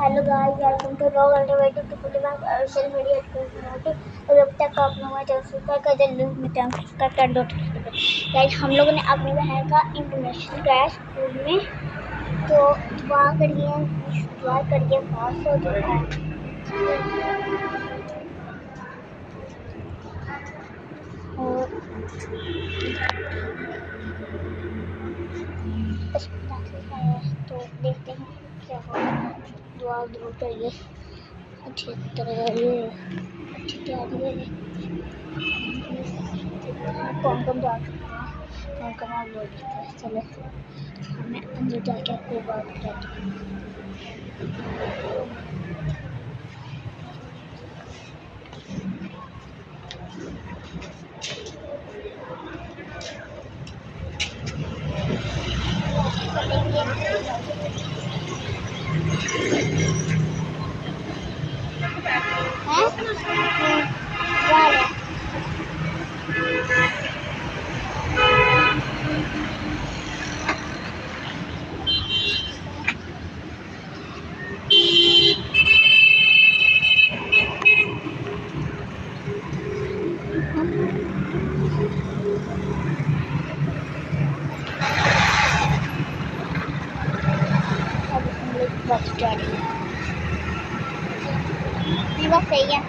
Hello guys, welcome to blog alternative to full back social media activity. और जब तक आप लोग मुझे सब्सक्राइब कर दें, लिंक में टाइम सब्सक्राइब कर दो। गाइस, हम लोगों ने अपनी बहन का इंटरनेशनल कराया स्कूल में, तो दुआ करिए पास हो जाए। और तो देखते हैं क्या होगा। दुआ जरूर करिए, अच्छी तैयारी कौन कौन जा सकते हैं, कौन कौन आप बोल सकते हैं। चले हमें अंदर जाके आपको बात कराते हैं। बस सही है।